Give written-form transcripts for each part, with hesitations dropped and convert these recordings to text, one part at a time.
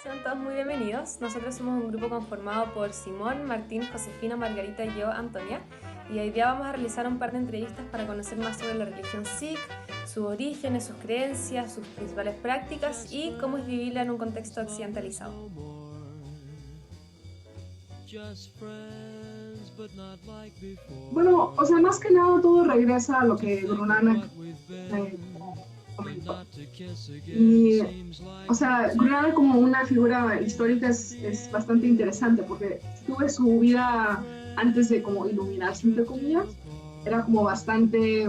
Sean todos muy bienvenidos. Nosotros somos un grupo conformado por Simón, Martín, Josefina, Margarita y yo, Antonia. Y hoy día vamos a realizar un par de entrevistas para conocer más sobre la religión Sikh, sus orígenes, sus creencias, sus principales prácticas y cómo es vivirla en un contexto occidentalizado. Bueno, o sea, más que nada todo regresa a lo que Guru Nanak comentó. Y, o sea, Guru Nanak como una figura histórica es bastante interesante porque si tú ves su vida antes de como iluminarse, entre comillas, era como bastante,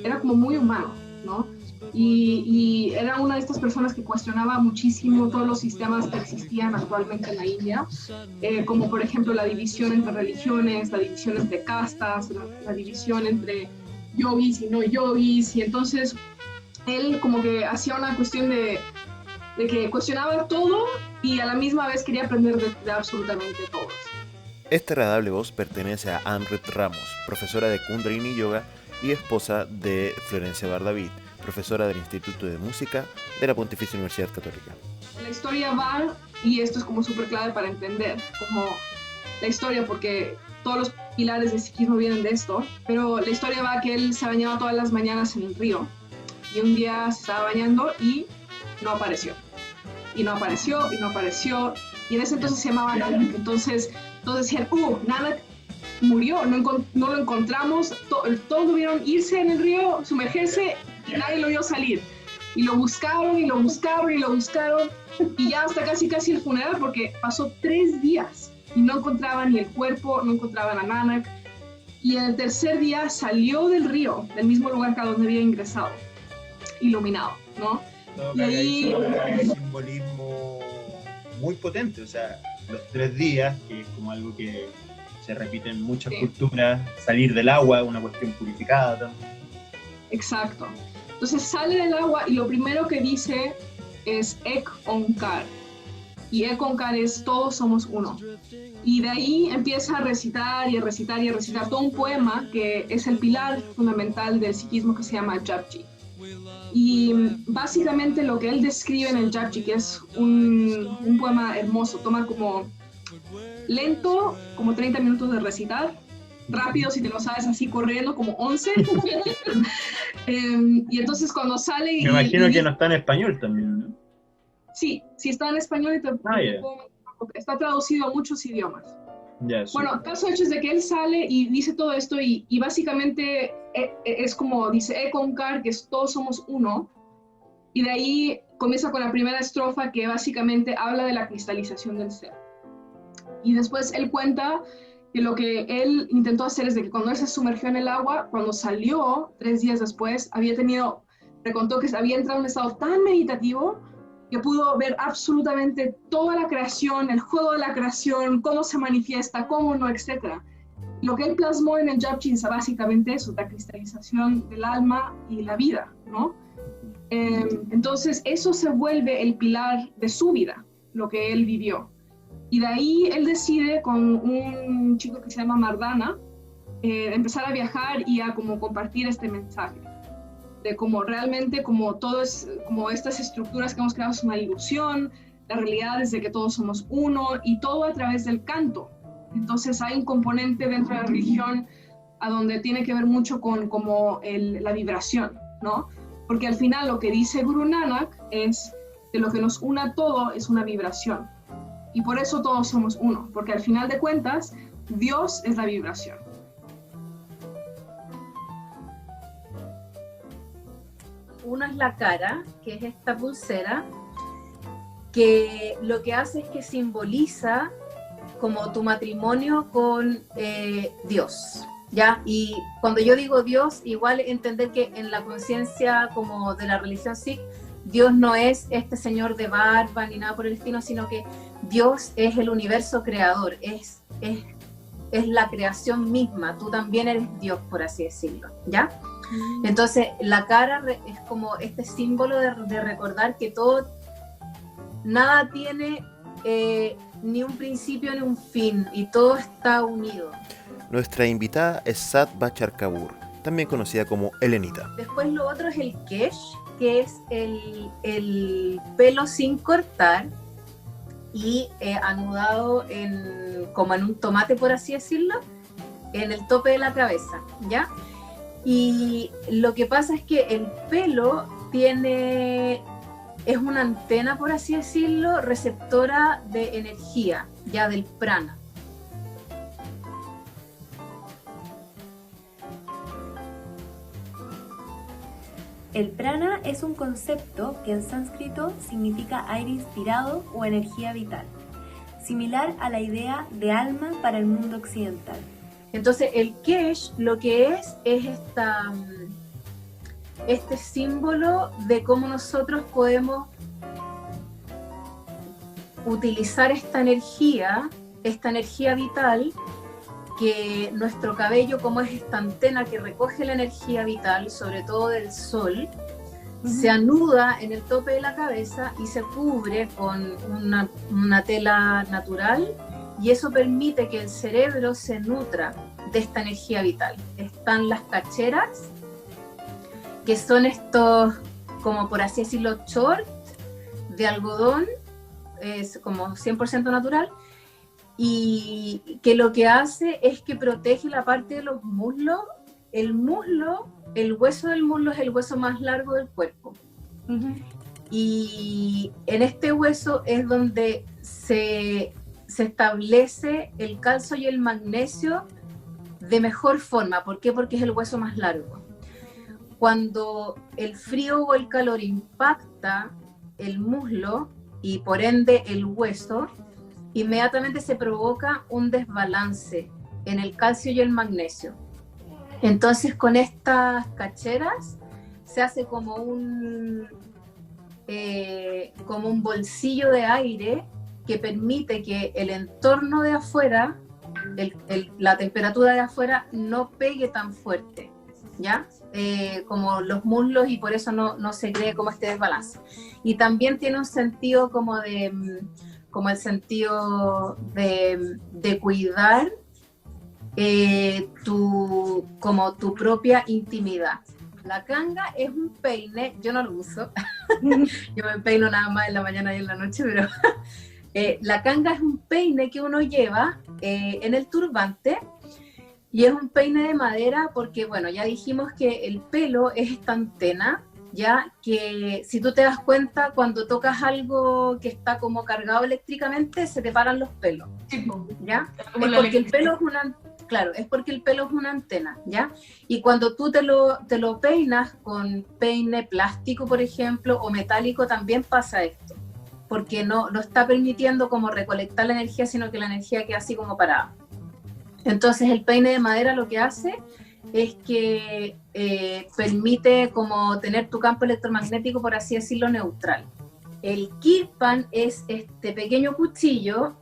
era como muy humano, ¿no? Y era una de estas personas que cuestionaba muchísimo todos los sistemas que existían actualmente en la India, como por ejemplo la división entre religiones, la división entre castas, la división entre yogis y no yogis, y entonces él como que hacía una cuestión de que cuestionaba todo y a la misma vez quería aprender de absolutamente todo. Esta agradable voz pertenece a Amrit Ramos, profesora de Kundalini Yoga y esposa de Florencia Bardavid, profesora del Instituto de Música de la Pontificia Universidad Católica. La historia va, y esto es como súper clave para entender, como la historia, porque todos los pilares del sikhismo vienen de esto, pero la historia va que él se bañaba todas las mañanas en el río, y un día se estaba bañando y no apareció. Y no apareció, y no apareció, y en ese entonces se llamaba Nanak. Entonces todos decían, Nanak murió, no lo encontramos, todos debieron irse en el río, sumergerse, y nadie lo vio salir. Y lo buscaron, y lo buscaron, y lo buscaron, y ya hasta casi el funeral, porque pasó 3 días, y no encontraban ni el cuerpo, no encontraban a Nanak, y en el tercer día salió del río, del mismo lugar que a donde había ingresado, iluminado, ¿no? Y ahí hay un simbolismo muy potente, o sea, los 3 días, que es como algo que se repite en muchas culturas, salir del agua, una cuestión purificada también. Exacto. Entonces sale del agua y lo primero que dice es Ek Onkar. Y Ek Onkar es todos somos uno. Y de ahí empieza a recitar y a recitar y a recitar todo un poema que es el pilar fundamental del sikhismo, que se llama Japji. Y básicamente lo que él describe en el Japji, que es un poema hermoso, toma como lento, como 30 minutos de recitar, rápido si te lo sabes así corriendo, como 11. Y entonces cuando sale... Me imagino que no está en español también, ¿no? Sí, está en español y está traducido a muchos idiomas. Bueno, caso hecho es de que él sale y dice todo esto y básicamente es como dice Ekonkar, que es todos somos uno, y de ahí comienza con la primera estrofa que básicamente habla de la cristalización del ser. Y después él cuenta que lo que él intentó hacer es de que cuando él se sumergió en el agua, cuando salió 3 días después, recontó que había entrado en un estado tan meditativo que pudo ver absolutamente toda la creación, el juego de la creación, cómo se manifiesta, cómo no, etc. Lo que él plasmó en el Japji es básicamente eso, la cristalización del alma y la vida, ¿no? Entonces eso se vuelve el pilar de su vida, lo que él vivió. Y de ahí él decide con un chico que se llama Mardana empezar a viajar y a como compartir este mensaje de cómo realmente como todo es, como estas estructuras que hemos creado es una ilusión, la realidad es de que todos somos uno y todo a través del canto. Entonces hay un componente dentro de la religión a donde tiene que ver mucho con como la vibración, ¿no? Porque al final lo que dice Guru Nanak es que lo que nos une a todo es una vibración. Y por eso todos somos uno, porque al final de cuentas, Dios es la vibración. Uno es la cara, que es esta pulsera, que lo que hace es que simboliza como tu matrimonio con Dios, ¿ya? Y cuando yo digo Dios, igual entender que en la conciencia como de la religión Sikh, Dios no es este señor de barba ni nada por el estilo, sino que Dios es el universo creador, es la creación misma, tú también eres Dios, por así decirlo, ¿ya? Entonces la cara es como este símbolo de recordar que nada tiene ni un principio ni un fin, y todo está unido. Nuestra invitada es Sat Bachar Kaur, también conocida como Elenita. Después lo otro es el kesh, que es el pelo sin cortar, y anudado como en un tomate, por así decirlo, en el tope de la cabeza, ¿ya? Y lo que pasa es que el pelo es una antena, por así decirlo, receptora de energía, ya del prana. El prana es un concepto que en sánscrito significa aire inspirado o energía vital, similar a la idea de alma para el mundo occidental. Entonces el kesh lo que es este símbolo de cómo nosotros podemos utilizar esta energía vital, que nuestro cabello, como es esta antena que recoge la energía vital, sobre todo del sol, se anuda en el tope de la cabeza y se cubre con una tela natural, y eso permite que el cerebro se nutra de esta energía vital. Están las cacheras, que son estos, como por así decirlo, shorts de algodón, es como 100% natural, y que lo que hace es que protege la parte de los muslos. El hueso del muslo es el hueso más largo del cuerpo. Y en este hueso es donde se establece el calcio y el magnesio de mejor forma. ¿Por qué? Porque es el hueso más largo. Cuando el frío o el calor impacta el muslo y por ende el hueso, inmediatamente se provoca un desbalance en el calcio y el magnesio. Entonces con estas cacheras se hace como un bolsillo de aire que permite que el entorno de afuera, la temperatura de afuera no pegue tan fuerte, ¿ya? Como los muslos, y por eso no se cree como este desbalance. Y también tiene un sentido como el sentido de cuidar tu propia intimidad. La canga es un peine, yo no lo uso, yo me peino nada más en la mañana y en la noche, pero la canga es un peine que uno lleva en el turbante, y es un peine de madera porque, bueno, ya dijimos que el pelo es esta antena, ya que si tú te das cuenta, cuando tocas algo que está como cargado eléctricamente, se te paran los pelos, ¿ya? Es porque el pelo es una... Claro, es porque el pelo es una antena, ¿ya? Y cuando tú te lo peinas con peine plástico, por ejemplo, o metálico, también pasa esto, porque no está permitiendo como recolectar la energía, sino que la energía queda así como parada. Entonces el peine de madera lo que hace es que permite como tener tu campo electromagnético, por así decirlo, neutral. El kirpan es este pequeño cuchillo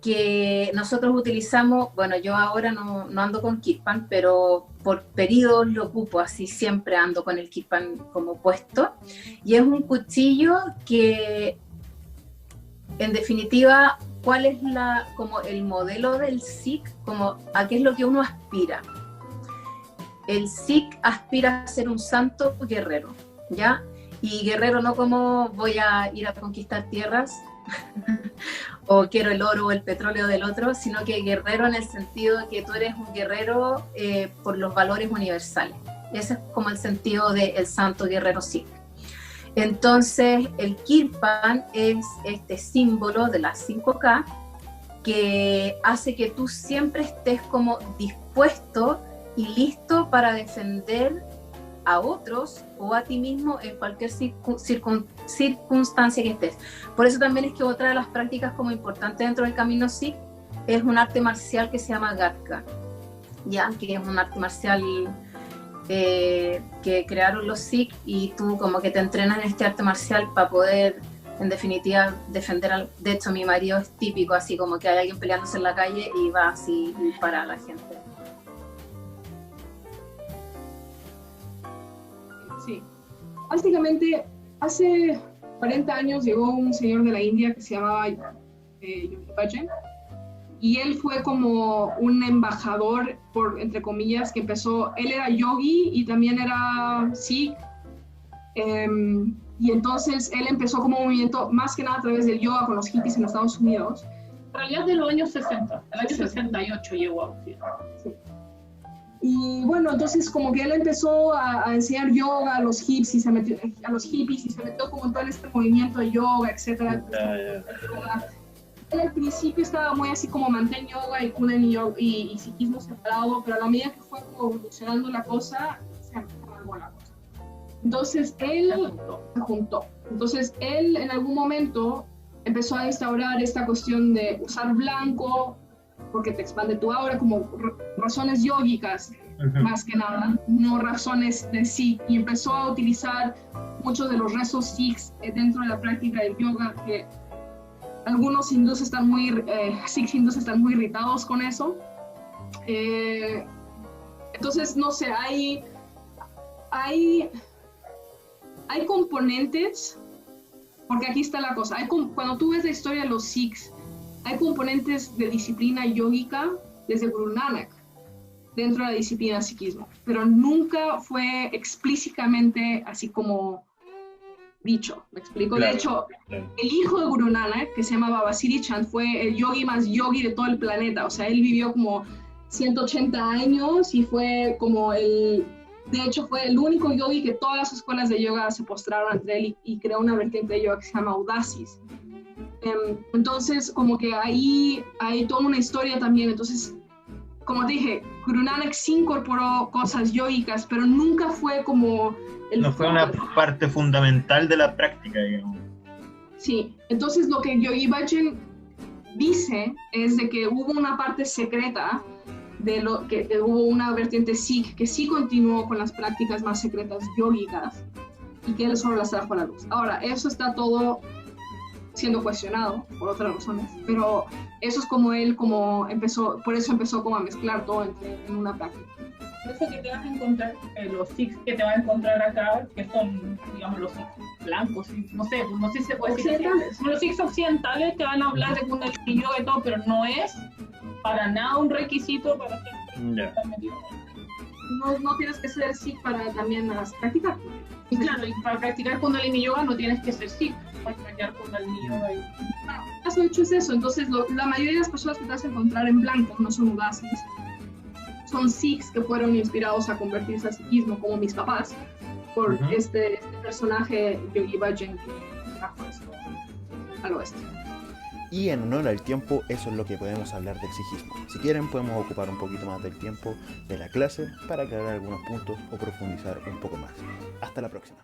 que nosotros utilizamos. Bueno, yo ahora no ando con kirpan, pero por periodos lo ocupo, así siempre ando con el kirpan como puesto, y es un cuchillo que, en definitiva, ¿cuál es como el modelo del Sikh? Como a qué es lo que uno aspira. El Sikh aspira a ser un santo guerrero, ¿ya? Y guerrero no como voy a ir a conquistar tierras o quiero el oro o el petróleo del otro, sino que guerrero en el sentido de que tú eres un guerrero por los valores universales. Ese es como el sentido del santo guerrero Sikh. Entonces el kirpan es este símbolo de las 5K que hace que tú siempre estés como dispuesto y listo para defender a otros o a ti mismo en cualquier circunstancia que estés. Por eso también es que otra de las prácticas como importante dentro del camino Sikh es un arte marcial que se llama Gatka, ¿ya? Que es un arte marcial que crearon los Sikh, y tú como que te entrenas en este arte marcial para poder, en definitiva, defender de hecho mi marido es típico, así como que hay alguien peleándose en la calle y va así para a la gente. Sí, básicamente hace 40 años llegó un señor de la India que se llamaba Yogi Bhajan, y él fue como un embajador, entre comillas, que empezó. Él era yogi y también era Sikh, y y entonces él empezó como un movimiento más que nada a través del yoga con los hippies en Estados Unidos. En realidad de los años 60, el año 68 llegó a Occidente. Sí. Y bueno, entonces como que él empezó a enseñar yoga a los hippies y se metió como en todo este movimiento de yoga, etc. Él al principio estaba muy así como mantén yoga y kundalini y sikhismo separado, pero a la medida que fue como evolucionando la cosa, se alargó la cosa. Entonces él se juntó. Entonces él en algún momento empezó a instaurar esta cuestión de usar blanco porque te expande tu aura, como razones yógicas, más que nada, no razones de Sikh, y empezó a utilizar muchos de los rezos Sikhs dentro de la práctica del yoga, que algunos hindúes están Sikhs hindúes están muy irritados con eso. Entonces, no sé, hay componentes, porque aquí está la cosa, cuando tú ves la historia de los Sikhs, hay componentes de disciplina yógica desde Guru Nanak dentro de la disciplina del sikhismo, pero nunca fue explícitamente así como dicho, ¿me explico? Claro, de hecho, claro. El hijo de Guru Nanak, que se llama Baba Siri Chand, fue el yogi más yogi de todo el planeta, o sea, él vivió como 180 años y fue como de hecho fue el único yogi que todas las escuelas de yoga se postraron ante él y creó una vertiente de yoga que se llama Udasis. Entonces, como que ahí hay toda una historia también. Entonces, como te dije, Guru Nanak sí incorporó cosas yógicas, pero nunca fue como... No fue una parte fundamental de la práctica, digamos. Sí, entonces lo que Yogi Bhajan dice es de que hubo una parte secreta, que hubo una vertiente Sikh que sí continuó con las prácticas más secretas yógicas y que él solo las trajo a la luz. Ahora, eso está todo siendo cuestionado por otras razones, pero eso es como él empezó, por eso empezó como a mezclar todo en una práctica. Por eso que te vas a encontrar, los Sikhs que te vas a encontrar acá, que son, digamos, los Sikhs blancos, no sé si se puede decir, los Sikhs occidentales te van a hablar de kundalini yoga y todo, pero no es para nada un requisito para estar metido. No tienes que ser Sikh para también practicar. Y claro, y para practicar kundalini yoga no tienes que ser Sikh para practicar kundalini yoga. Bueno, de hecho es eso. Entonces, la mayoría de las personas que te vas a encontrar en blanco no son udasis. Son Sikhs que fueron inspirados a convertirse al sikhismo, como mis papás, por este personaje Yogi Bhajan que trajo esto al oeste. Y en honor al tiempo, eso es lo que podemos hablar del sikhismo. Si quieren, podemos ocupar un poquito más del tiempo de la clase para aclarar algunos puntos o profundizar un poco más. Hasta la próxima.